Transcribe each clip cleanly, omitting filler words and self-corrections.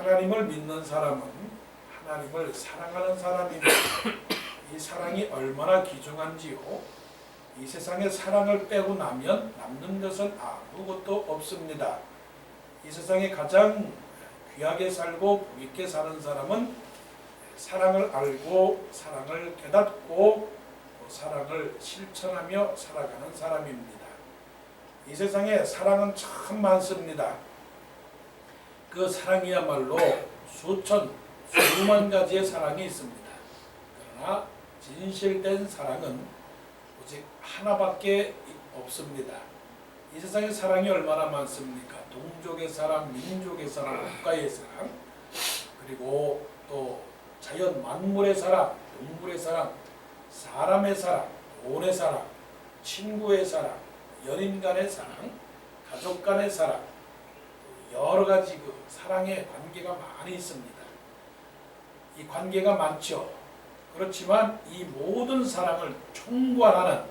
하나님을 믿는 사람은 하나님을 사랑하는 사람입니다. 이 사랑이 얼마나 귀중한지요. 이 세상에 사랑을 빼고 나면 남는 것은 아무것도 없습니다. 이 세상에 가장 귀하게 살고 복 있게 사는 사람은 사랑을 알고 사랑을 깨닫고 사랑을 실천하며 살아가는 사람입니다. 이 세상에 사랑은 참 많습니다. 그 사랑이야말로 수만 가지의 사랑이 있습니다. 그러나 진실된 사랑은 오직 하나밖에 없습니다. 이 세상에 사랑이 얼마나 많습니까? 동족의 사랑, 민족의 사랑, 국가의 사랑, 그리고 또 자연 만물의 사랑, 동물의 사랑, 사람의 사랑, 돈의 사랑, 친구의 사랑, 연인 간의 사랑, 가족 간의 사랑, 여러 가지 그 사랑의 관계가 많이 있습니다. 이 관계가 많죠. 그렇지만 이 모든 사랑을 총괄하는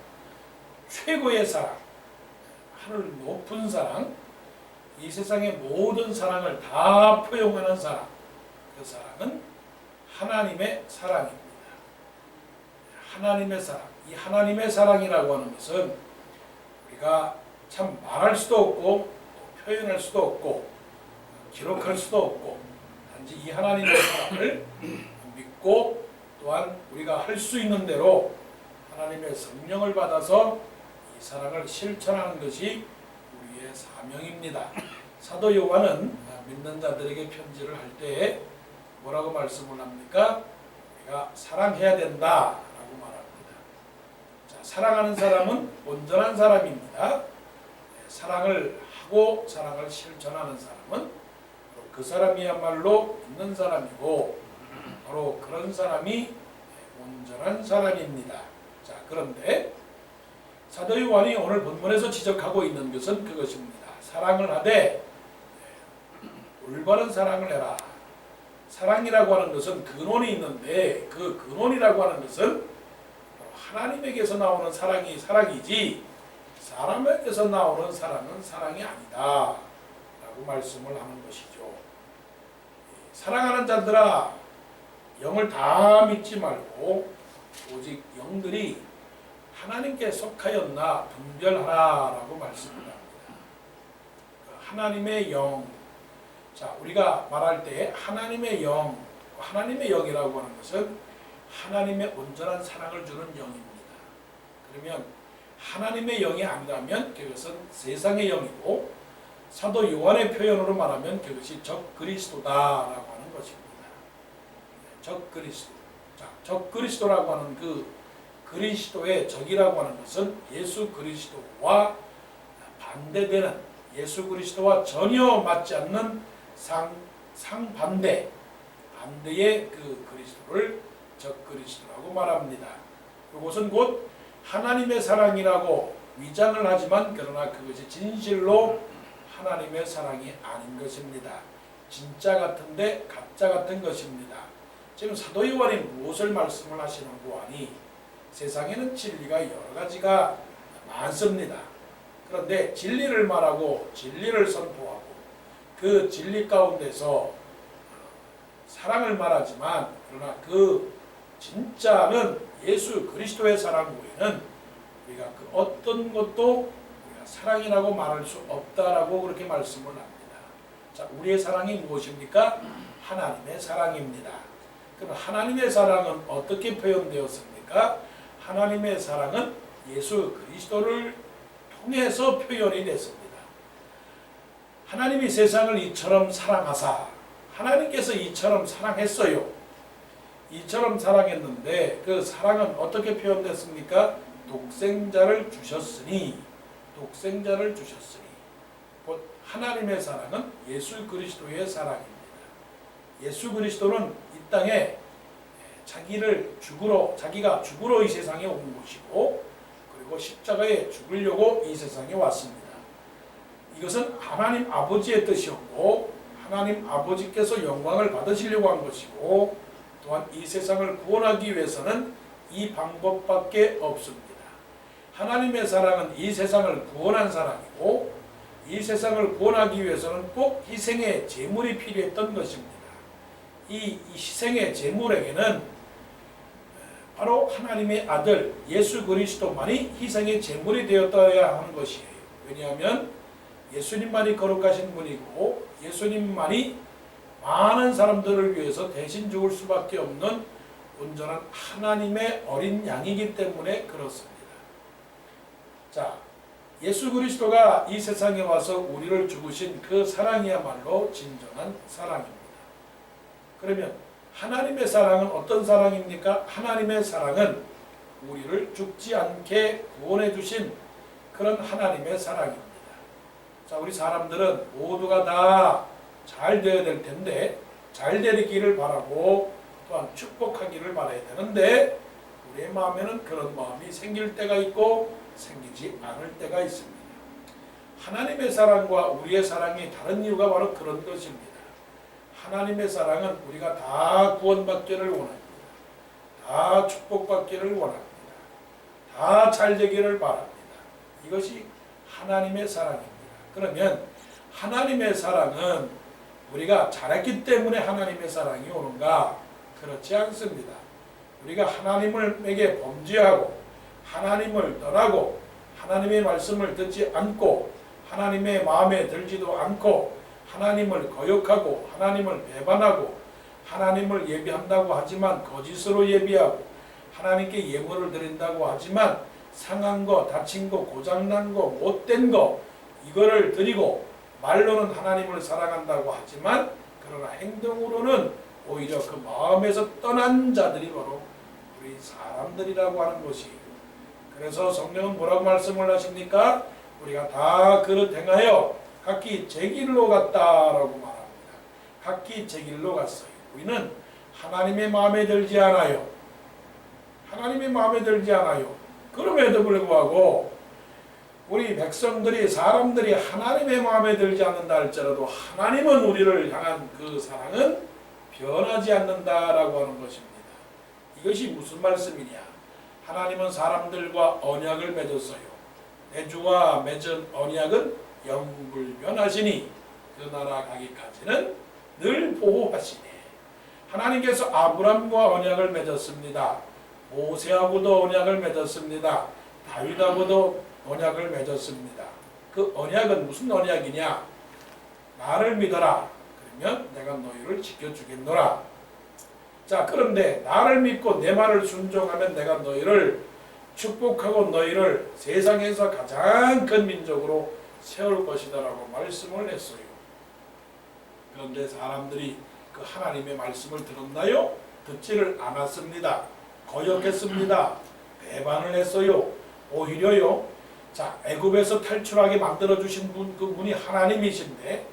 최고의 사랑, 하늘 높은 사랑, 이 세상의 모든 사랑을 다 포용하는 사랑, 그 사랑은 하나님의 사랑입니다. 하나님의 사랑. 이 하나님의 사랑이라고 하는 것은 우리가 참 말할 수도 없고 표현할 수도 없고 기록할 수도 없고 단지 이 하나님의 사랑을 믿고 또한 우리가 할 수 있는 대로 하나님의 성령을 받아서 이 사랑을 실천하는 것이 우리의 사명입니다. 사도 요한은 믿는 자들에게 편지를 할 때 뭐라고 말씀을 합니까? 우리가 사랑해야 된다라고 말합니다. 자, 사랑하는 사람은 온전한 사람입니다. 사랑을 하고 사랑을 실천하는 사람은 그 사람이야말로 믿는 사람이고 바로 그런 사람이 온전한 사람입니다. 자, 그런데 사도 요한이 오늘 본문에서 지적하고 있는 것은 그것입니다. 사랑을 하되 올바른 사랑을 해라. 사랑이라고 하는 것은 근원이 있는데 그 근원이라고 하는 것은 하나님에게서 나오는 사랑이 사랑이지 사람에게서 나오는 사랑은 사랑이 아니다 라고 말씀을 하는 것이죠. 사랑하는 자들아 영을 다 믿지 말고 오직 영들이 하나님께 속하였나 분별하라라고 말씀을 합니다. 하나님의 영, 자 우리가 말할 때 하나님의 영, 하나님의 영이라고 하는 것은 하나님의 온전한 사랑을 주는 영입니다. 그러면 하나님의 영이 아니라면 그것은 세상의 영이고 사도 요한의 표현으로 말하면 그것이 적그리스도다라고 하는 것입니다. 적그리스도. 자, 적그리스도라고 하는 그 그리스도의 적이라고 하는 것은 예수 그리스도와 반대되는 예수 그리스도와 전혀 맞지 않는 상반대의 그 그리스도를 적그리스도라고 말합니다. 그것은 곧 하나님의 사랑이라고 위장을 하지만 그러나 그것이 진실로 하나님의 사랑이 아닌 것입니다. 진짜 같은데 가짜 같은 것입니다. 지금 사도 요한이 무엇을 말씀을 하시는 고하니 세상에는 진리가 여러 가지가 많습니다. 그런데 진리를 말하고 진리를 선포하고 그 진리 가운데서 사랑을 말하지만 그러나 그 진짜는 예수 그리스도의 사랑 외에는 우리가 그 어떤 것도 우리가 사랑이라고 말할 수 없다라고 그렇게 말씀을 합니다. 자, 우리의 사랑이 무엇입니까? 하나님의 사랑입니다. 그럼 하나님의 사랑은 어떻게 표현되었습니까? 하나님의 사랑은 예수 그리스도를 통해서 표현이 됐습니다. 하나님이 세상을 이처럼 사랑하사 하나님께서 이처럼 사랑했어요. 이처럼 사랑했는데 그 사랑은 어떻게 표현됐습니까? 독생자를 주셨으니 독생자를 주셨으니 곧 하나님의 사랑은 예수 그리스도의 사랑입니다. 예수 그리스도는 이 땅에 자기가 죽으러 이 세상에 온 것이고 그리고 십자가에 죽으려고 이 세상에 왔습니다. 이것은 하나님 아버지의 뜻이었고 하나님 아버지께서 영광을 받으시려고 한 것이고 또한 이 세상을 구원하기 위해서는 이 방법밖에 없습니다. 하나님의 사랑은 이 세상을 구원한 사랑이고 이 세상을 구원하기 위해서는 꼭 희생의 제물이 필요했던 것입니다. 이 희생의 제물에게는 바로 하나님의 아들 예수 그리스도만이 희생의 제물이 되었다야 하는 것이에요. 왜냐하면 예수님만이 거룩하신 분이고 예수님만이 많은 사람들을 위해서 대신 죽을 수밖에 없는 온전한 하나님의 어린 양이기 때문에 그렇습니다. 자, 예수 그리스도가 이 세상에 와서 우리를 죽으신 그 사랑이야말로 진정한 사랑입니다. 그러면 하나님의 사랑은 어떤 사랑입니까? 하나님의 사랑은 우리를 죽지 않게 구원해 주신 그런 하나님의 사랑입니다. 자, 우리 사람들은 모두가 다 잘 되어야 될 텐데 잘 되기를 바라고 또한 축복하기를 바라야 되는데 우리의 마음에는 그런 마음이 생길 때가 있고 생기지 않을 때가 있습니다. 하나님의 사랑과 우리의 사랑이 다른 이유가 바로 그런 것입니다. 하나님의 사랑은 우리가 다 구원받기를 원합니다. 다 축복받기를 원합니다. 다 잘되기를 바랍니다. 이것이 하나님의 사랑입니다. 그러면 하나님의 사랑은 우리가 잘했기 때문에 하나님의 사랑이 오는가? 그렇지 않습니다. 우리가 하나님에게 범죄하고 하나님을 떠나고 하나님의 말씀을 듣지 않고 하나님의 마음에 들지도 않고 하나님을 거역하고 하나님을 배반하고 하나님을 예비한다고 하지만 거짓으로 예비하고 하나님께 예물을 드린다고 하지만 상한 거, 다친 거, 고장난 거, 못된 거 이거를 드리고 말로는 하나님을 사랑한다고 하지만 그러나 행동으로는 오히려 그 마음에서 떠난 자들이 바로 우리 사람들이라고 하는 것이에요. 그래서 성령은 뭐라고 말씀을 하십니까? 우리가 다 그릇 행하여 각기 제 길로 갔다라고 말합니다. 각기 제 길로 갔어요. 우리는 하나님의 마음에 들지 않아요. 하나님의 마음에 들지 않아요. 그럼에도 불구하고 우리 백성들이 사람들이 하나님의 마음에 들지 않는다 할지라도 하나님은 우리를 향한 그 사랑은 변하지 않는다라고 하는 것입니다. 이것이 무슨 말씀이냐? 하나님은 사람들과 언약을 맺었어요. 내 주와 맺은 언약은 영불변하시니 그 나라 가기까지는 늘 보호하시네. 하나님께서 아브람과 언약을 맺었습니다. 모세하고도 언약을 맺었습니다. 다윗하고도 언약을 맺었습니다. 그 언약은 무슨 언약이냐? 나를 믿어라. 그러면 내가 너희를 지켜주겠노라. 자, 그런데 나를 믿고 내 말을 순종하면 내가 너희를 축복하고 너희를 세상에서 가장 큰 민족으로 세울 것이다라고 말씀을 했어요. 그런데 사람들이 그 하나님의 말씀을 들었나요? 듣지를 않았습니다. 거역했습니다. 배반을 했어요. 오히려요. 자, 애굽에서 탈출하게 만들어 주신 분, 그 분이 하나님이신데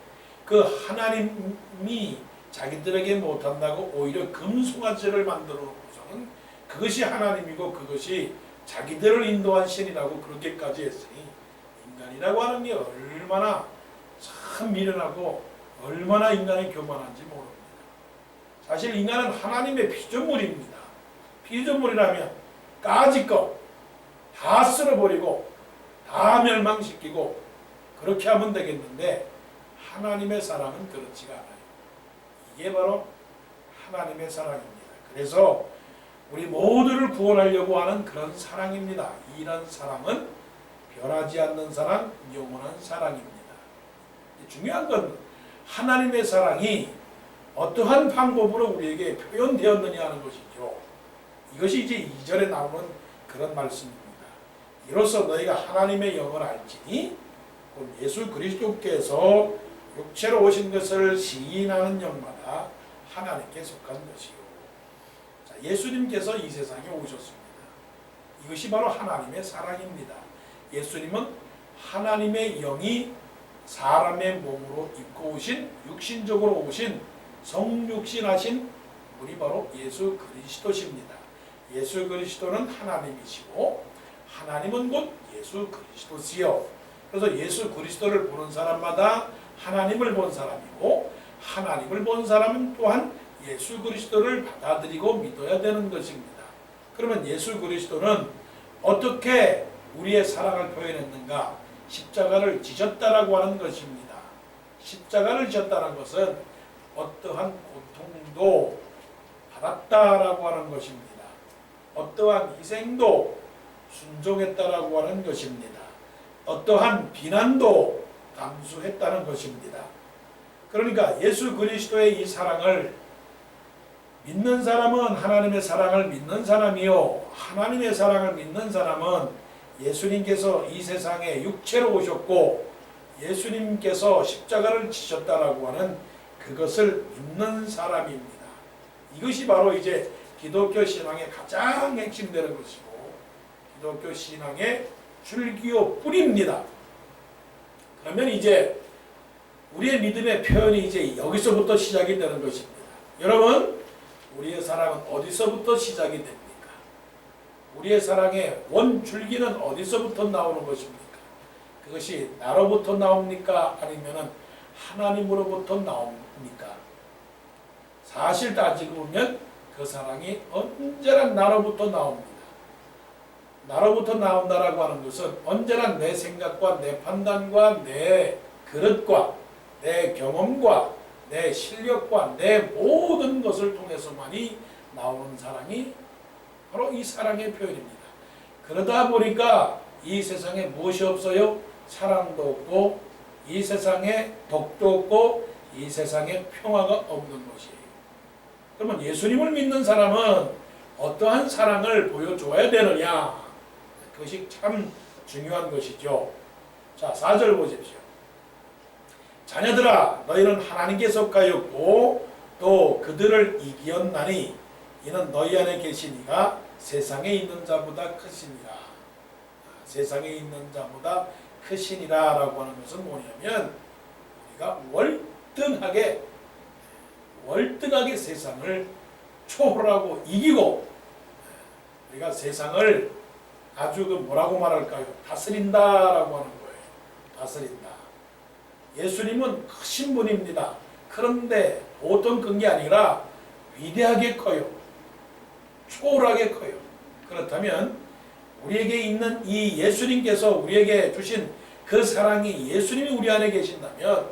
그 하나님이 자기들에게 못한다고 오히려 금송아지를 만들어 놓고서는 그것이 하나님이고 그것이 자기들을 인도한 신이라고 그렇게까지 했으니 인간이라고 하는 게 얼마나 참 미련하고 얼마나 인간이 교만한지 모릅니다. 사실 인간은 하나님의 피조물입니다. 피조물이라면 까짓 거 다 쓸어버리고 다 멸망시키고 그렇게 하면 되겠는데 하나님의 사랑은 그렇지가 않아요. 이게 바로 하나님의 사랑입니다. 그래서 우리 모두를 구원하려고 하는 그런 사랑입니다. 이런 사랑은 변하지 않는 사랑, 영원한 사랑입니다. 중요한 건 하나님의 사랑이 어떠한 방법으로 우리에게 표현되었느냐 하는 것이죠. 이것이 이제 2절에 나오는 그런 말씀입니다. 이로써 너희가 하나님의 영을 알지니 곧 예수 그리스도께서 육체로 오신 것을 시인하는 영마다 하나님께 속한 것이요. 자, 예수님께서 이 세상에 오셨습니다. 이것이 바로 하나님의 사랑입니다. 예수님은 하나님의 영이 사람의 몸으로 입고 오신 육신적으로 오신 성육신하신 분이 바로 예수 그리스도십니다. 예수 그리스도는 하나님이시고 하나님은 곧 예수 그리스도시요. 그래서 예수 그리스도를 보는 사람마다 하나님을 본 사람이고 하나님을 본 사람은 또한 예수 그리스도를 받아들이고 믿어야 되는 것입니다. 그러면 예수 그리스도는 어떻게 우리의 사랑을 표현했는가? 십자가를 지셨다라고 하는 것입니다. 십자가를 지셨다는 것은 어떠한 고통도 받았다라고 하는 것입니다. 어떠한 희생도 순종했다라고 하는 것입니다. 어떠한 비난도 감수했다는 것입니다. 그러니까 예수 그리스도의 이 사랑을 믿는 사람은 하나님의 사랑을 믿는 사람이요, 하나님의 사랑을 믿는 사람은 예수님께서 이 세상에 육체로 오셨고 예수님께서 십자가를 지셨다라고 하는 그것을 믿는 사람입니다. 이것이 바로 이제 기독교 신앙의 가장 핵심되는 것이고 기독교 신앙의 줄기요 뿌리입니다. 그러면 이제 우리의 믿음의 표현이 이제 여기서부터 시작이 되는 것입니다. 여러분, 우리의 사랑은 어디서부터 시작이 됩니까? 우리의 사랑의 원줄기는 어디서부터 나오는 것입니까? 그것이 나로부터 나옵니까? 아니면 하나님으로부터 나옵니까? 사실 따지고 보면 그 사랑이 언제나 나로부터 나옵니다. 나로부터 나온다라고 하는 것은 언제나 내 생각과 내 판단과 내 그릇과 내 경험과 내 실력과 내 모든 것을 통해서만이 나오는 사랑이 바로 이 사랑의 표현입니다. 그러다 보니까 이 세상에 무엇이 없어요? 사랑도 없고 이 세상에 덕도 없고 이 세상에 평화가 없는 것이에요. 그러면 예수님을 믿는 사람은 어떠한 사랑을 보여줘야 되느냐? 그것이 참 중요한 것이죠. 자, 4절 보십시오. 자녀들아, 너희는 하나님께 속하였고 또 그들을 이기었나니 이는 너희 안에 계시니가 세상에 있는 자보다 크시니라. 세상에 있는 자보다 크시니라 라고 하는 것은 뭐냐면 우리가 월등하게 세상을 초월하고 이기고 우리가 세상을 아주 뭐라고 말할까요? 다스린다라고 하는 거예요. 다스린다. 예수님은 크신 분입니다. 그런데 보통 큰 게 아니라 위대하게 커요. 초월하게 커요. 그렇다면 우리에게 있는 이 예수님께서 우리에게 주신 그 사랑이 예수님이 우리 안에 계신다면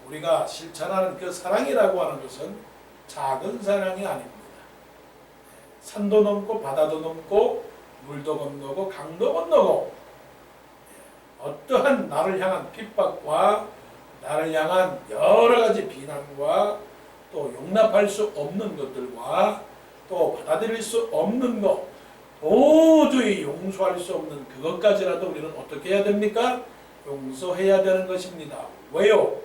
우리가 실천하는 그 사랑이라고 하는 것은 작은 사랑이 아닙니다. 산도 넘고 바다도 넘고 물도 건너고 강도 건너고 어떠한 나를 향한 핍박과 나를 향한 여러 가지 비난과 또 용납할 수 없는 것들과 또 받아들일 수 없는 것, 도저히 용서할 수 없는 그것까지라도 우리는 어떻게 해야 됩니까? 용서해야 되는 것입니다. 왜요?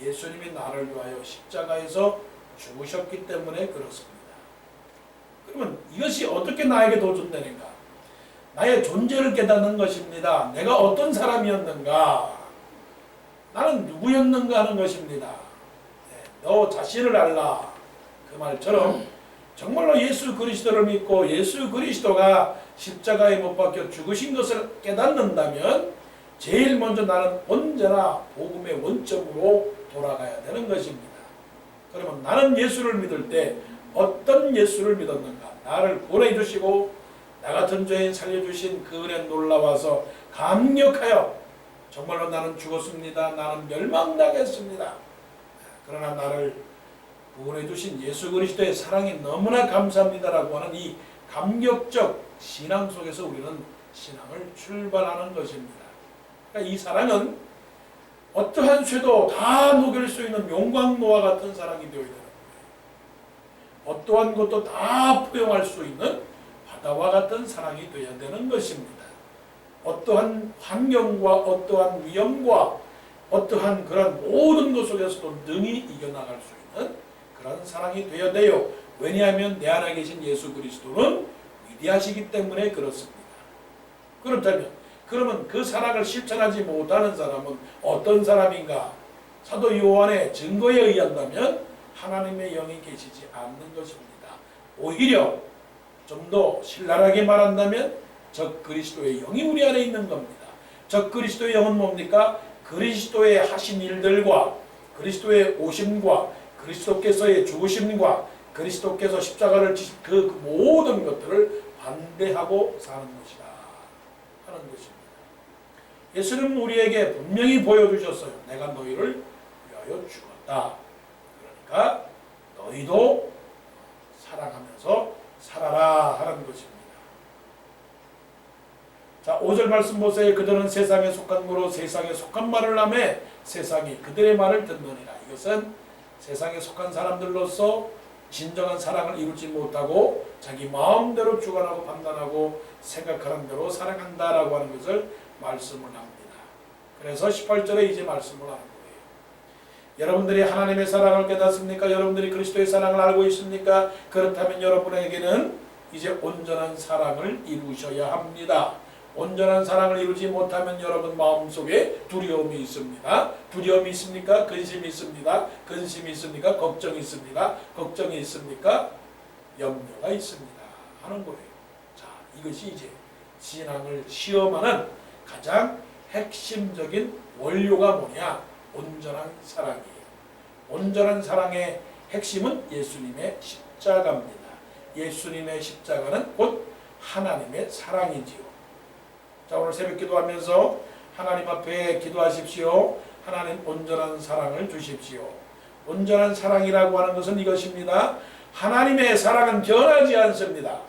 예수님이 나를 위하여 십자가에서 죽으셨기 때문에 그렇습니다. 그러면 이것이 어떻게 나에게 도전되는가? 나의 존재를 깨닫는 것입니다. 내가 어떤 사람이었는가? 나는 누구였는가 하는 것입니다. 너 자신을 알라. 그 말처럼 정말로 예수 그리스도를 믿고 예수 그리스도가 십자가에 못 박혀 죽으신 것을 깨닫는다면 제일 먼저 나는 언제나 복음의 원점으로 돌아가야 되는 것입니다. 그러면 나는 예수를 믿을 때 어떤 예수를 믿었는가? 나를 구원해 주시고 나 같은 죄인 살려주신 그 은혜 놀라워서 감격하여 정말로 나는 죽었습니다. 나는 멸망당했습니다. 그러나 나를 구원해 주신 예수 그리스도의 사랑이 너무나 감사합니다라고 하는 이 감격적 신앙 속에서 우리는 신앙을 출발하는 것입니다. 그러니까 이 사랑은 어떠한 쇠도 다 녹일 수 있는 용광로와 같은 사랑이 되어야 되는 거예요. 어떠한 것도 다 포용할 수 있는 바다와 같은 사랑이 되어야 되는 것입니다. 어떠한 환경과 어떠한 위험과 어떠한 그런 모든 것 속에서도 능히 이겨나갈 수 있는 그런 사랑이 되어야 돼요. 왜냐하면 내 안에 계신 예수 그리스도는 위대하시기 때문에 그렇습니다. 그렇다면 그러면 그 사랑을 실천하지 못하는 사람은 어떤 사람인가? 사도 요한의 증거에 의한다면 하나님의 영이 계시지 않는 것입니다. 오히려 좀 더 신랄하게 말한다면 적 그리스도의 영이 우리 안에 있는 겁니다. 적 그리스도의 영은 뭡니까? 그리스도의 하신 일들과 그리스도의 오심과 그리스도께서의 죽으심과 그리스도께서 십자가를 지신 그 모든 것들을 반대하고 사는 것이다 하는 것입니다. 예수는 우리에게 분명히 보여주셨어요. 내가 너희를 위하여 죽었다. 그러니까 너희도 사랑하면서 살아라 하는 것입니다. 자, 5절 말씀 보세요. 그들은 세상에 속한 무로 세상에 속한 말을 하며 세상이 그들의 말을 듣느니라. 이것은 세상에 속한 사람들로서 진정한 사랑을 이루지 못하고 자기 마음대로 주관하고 판단하고 생각하는 대로 살아간다라고 하는 것을 말씀을 합니다. 그래서 18절에 이제 말씀을 하는 거예요. 여러분들이 하나님의 사랑을 깨닫습니까? 여러분들이 그리스도의 사랑을 알고 있습니까? 그렇다면 여러분에게는 이제 온전한 사랑을 이루셔야 합니다. 온전한 사랑을 이루지 못하면 여러분 마음속에 두려움이 있습니다. 두려움이 있습니까? 근심이 있습니다. 근심이 있습니까? 걱정이 있습니다. 걱정이 있습니까? 염려가 있습니다. 하는 거예요. 자, 이것이 이제 신앙을 시험하는 가장 핵심적인 원료가 뭐냐? 온전한 사랑이에요. 온전한 사랑의 핵심은 예수님의 십자가입니다. 예수님의 십자가는 곧 하나님의 사랑이지요. 자, 오늘 새벽 기도하면서 하나님 앞에 기도하십시오. 하나님 온전한 사랑을 주십시오. 온전한 사랑이라고 하는 것은 이것입니다. 하나님의 사랑은 변하지 않습니다.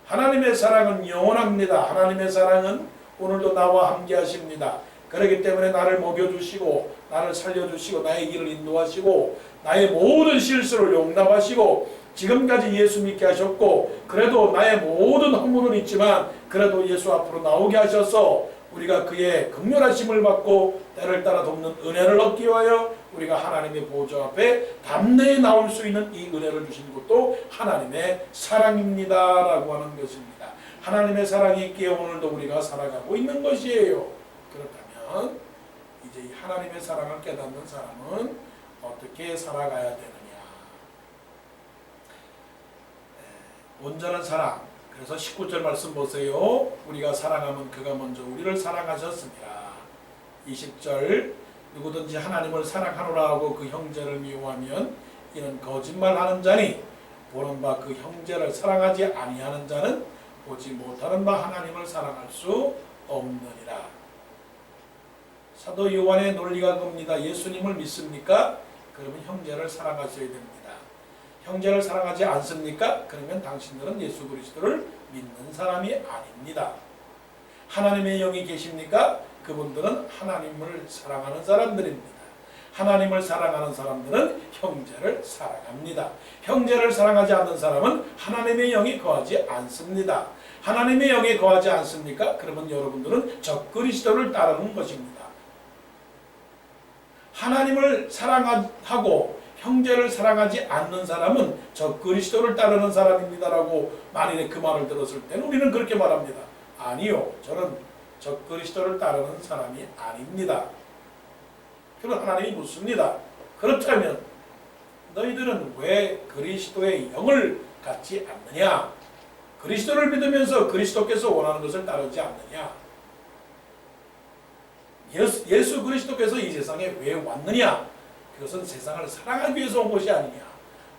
하나님의 사랑은 영원합니다. 하나님의 사랑은 오늘도 나와 함께 하십니다. 그렇기 때문에 나를 먹여주시고 나를 살려주시고 나의 길을 인도하시고 나의 모든 실수를 용납하시고 지금까지 예수 믿게 하셨고 그래도 나의 모든 허물은 있지만 그래도 예수 앞으로 나오게 하셔서 우리가 그의 긍휼하심을 받고 때를 따라 돕는 은혜를 얻기 위하여 우리가 하나님의 보좌 앞에 담대히 나올 수 있는 이 은혜를 주신 것도 하나님의 사랑입니다 라고 하는 것입니다. 하나님의 사랑이 있기에 오늘도 우리가 살아가고 있는 것이에요. 그렇다면 이제 이 하나님의 사랑을 깨닫는 사람은 어떻게 살아가야 되느냐. 온전한 사랑. 그래서 19절 말씀 보세요. 우리가 사랑하면 그가 먼저 우리를 사랑하셨습니다. 20절 누구든지 하나님을 사랑하노라 하고 그 형제를 미워하면 이는 거짓말하는 자니 보는 바 그 형제를 사랑하지 아니하는 자는 보지 못하는 바 하나님을 사랑할 수 없느니라. 사도 요한의 논리가 그겁니다. 예수님을 믿습니까? 그러면 형제를 사랑하셔야 됩니다. 형제를 사랑하지 않습니까? 그러면 당신들은 예수 그리스도를 믿는 사람이 아닙니다. 하나님의 영이 계십니까? 그분들은 하나님을 사랑하는 사람들입니다. 하나님을 사랑하는 사람들은 형제를 사랑합니다. 형제를 사랑하지 않는 사람은 하나님의 영이 거하지 않습니다. 하나님의 영이 거하지 않습니까? 그러면 여러분들은 적 그리스도를 따르는 것입니다. 하나님을 사랑하고 형제를 사랑하지 않는 사람은 적 그리스도를 따르는 사람입니다라고 만일에 그 말을 들었을 때는 우리는 그렇게 말합니다. 아니요, 저는 적 그리스도를 따르는 사람이 아닙니다. 그럼 하나님이 묻습니다. 그렇다면 너희들은 왜 그리스도의 영을 갖지 않느냐? 그리스도를 믿으면서 그리스도께서 원하는 것을 따르지 않느냐? 예수 그리스도께서 이 세상에 왜 왔느냐? 그것은 세상을 사랑하기 위해서 온 것이 아니냐.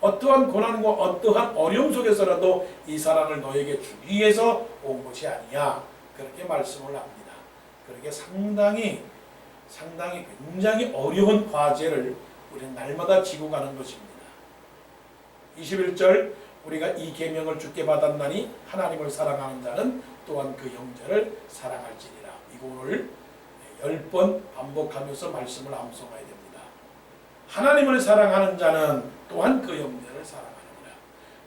어떠한 고난과 어떠한 어려움 속에서라도 이 사랑을 너에게 주기 위해서 온 것이 아니냐. 그렇게 말씀을 합니다. 그렇게 상당히 굉장히 어려운 과제를 우리는 날마다 지고 가는 것입니다. 21절 우리가 이 계명을 주께 받았나니 하나님을 사랑하는 자는 또한 그 형제를 사랑할지니라. 이거 오늘 10번 반복하면서 말씀을 암송해야 됩니다. 하나님을 사랑하는 자는 또한 그 형제를 사랑하느니라.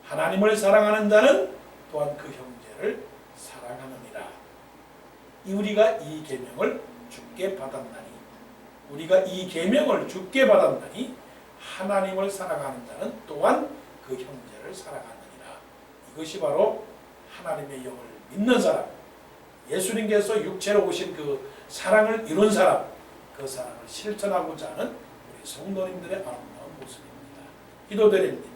하나님을 사랑하는 자는 또한 그 형제를 사랑하느니라. 우리가 이 계명을 주께 받았나니 우리가 이 계명을 주께 받았나니 하나님을 사랑하는 자는 또한 그 형제를 사랑하느니라. 이것이 바로 하나님의 영을 믿는 사람, 예수님께서 육체로 오신 그 사랑을 이룬 사람, 그 사랑을 실천하고자 하는 우리 성도님들의 아름다운 모습입니다. 기도드립니다.